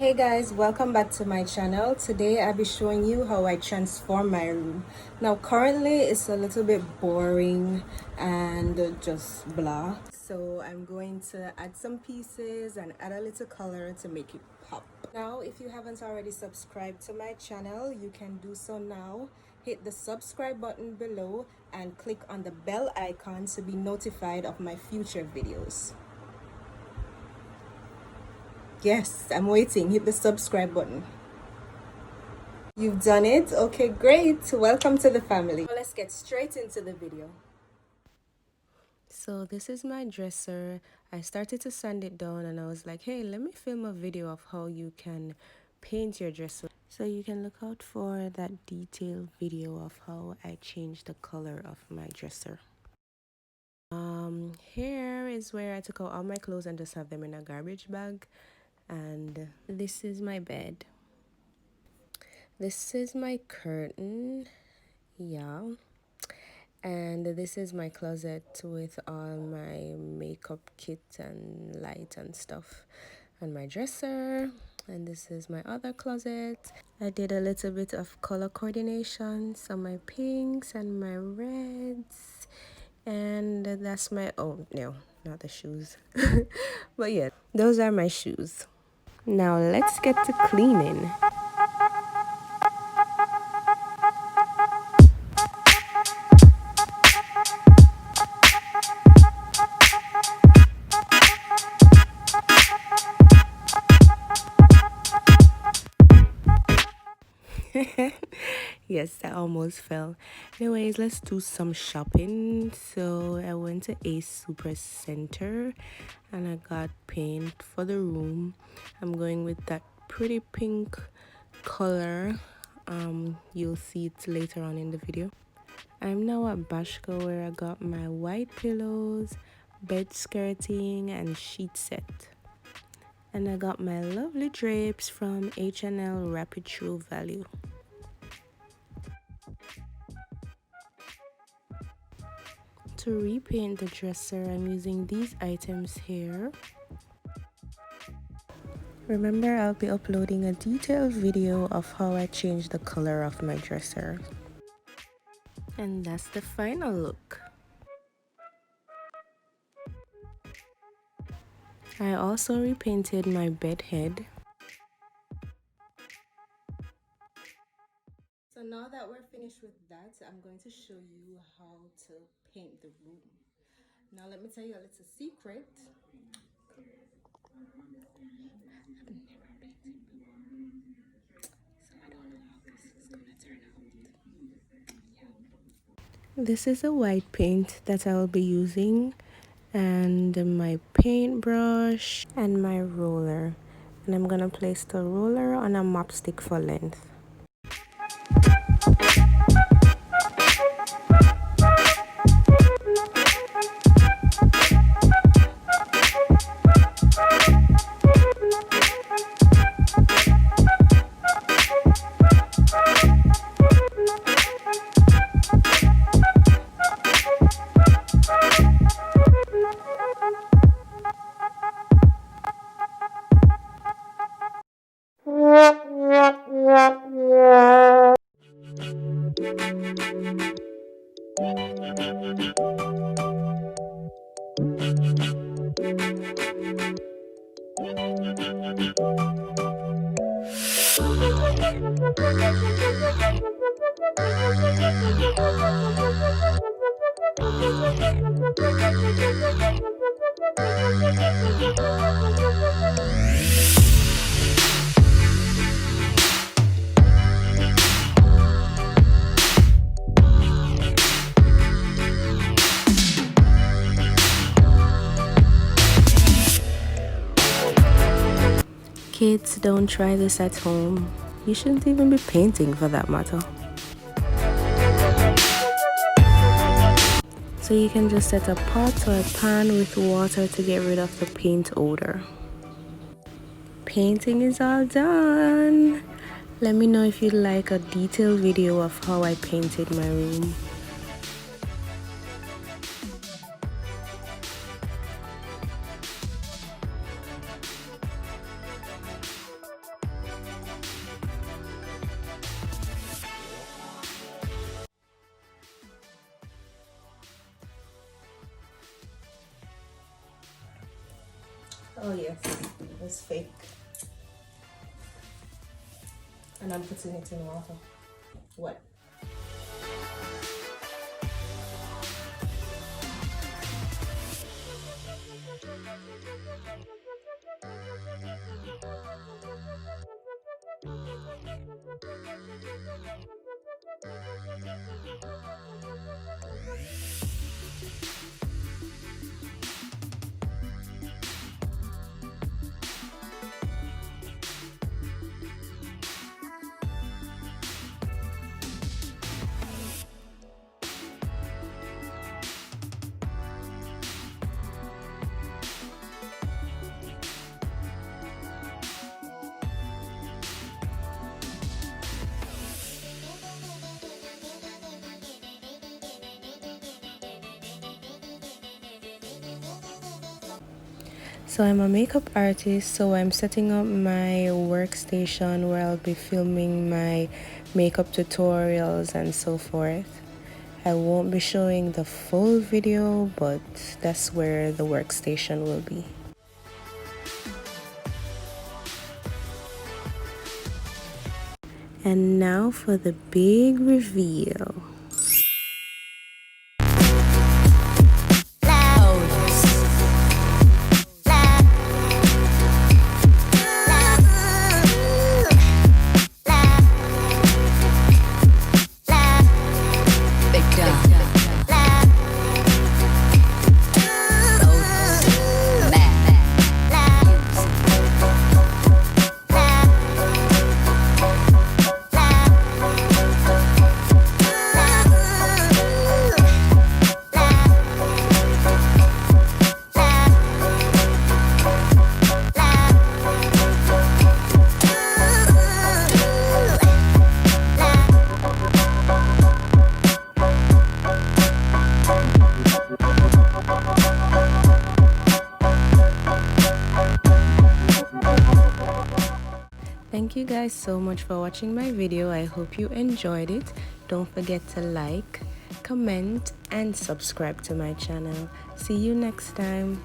Hey guys, welcome back to my channel. Today I'll be showing you how I transform my room. Now currently it's a little bit boring and just blah. So I'm going to add some pieces and add a little color to make it pop. Now if you haven't already subscribed to my channel, you can do so now. Hit the subscribe button below and click on the bell icon to be notified of my future videos. Yes, I'm waiting. Hit the subscribe button. You've done it? Okay, great. Welcome to the family. Now let's get straight into the video. So this is my dresser. I started to sand it down and I was like, hey, let me film a video of how you can paint your dresser. So you can look out for that detailed video of how I changed the color of my dresser. Here is where I took out all my clothes and just have them in a garbage bag. And this is my bed. This is my curtain, yeah, and this is my closet with all my makeup kit and light and stuff, and my dresser, and this is my other closet. I did a little bit of color coordination, some my pinks and my reds, and that's my, oh no, not the shoes, but yeah, those are my shoes. Now let's get to cleaning. Yes, that almost fell. Anyways, let's do some shopping. So I went to Ace Super Center and I got paint for the room. I'm going with that pretty pink color. You'll see it later on in the video. I'm now at Bashka where I got my white pillows, bed skirting and sheet set. And I got my lovely drapes from H&L Rapid True Value. To repaint the dresser, I'm using these items here. Remember, I'll be uploading a detailed video of how I changed the color of my dresser. And that's the final look. I also repainted my bed head. So now that we're finished with that, I'm going to show you how to paint the room. Now let me tell you a little secret. This is a white paint that I will be using, and my paintbrush and my roller, and I'm gonna place the roller on a mop stick for length. Kids, don't try this at home. You shouldn't even be painting for that matter. So you can just set a pot or a pan with water to get rid of the paint odor. Painting is all done. Let me know if you'd like a detailed video of how I painted my room. Oh yes, it's fake. And I'm putting it in water. What? So I'm a makeup artist, so I'm setting up my workstation where I'll be filming my makeup tutorials and so forth. I won't be showing the full video, but that's where the workstation will be. And now for the big reveal. Thank you guys so much for watching my video. I hope you enjoyed it. Don't forget to like, comment, and subscribe to my channel. See you next time.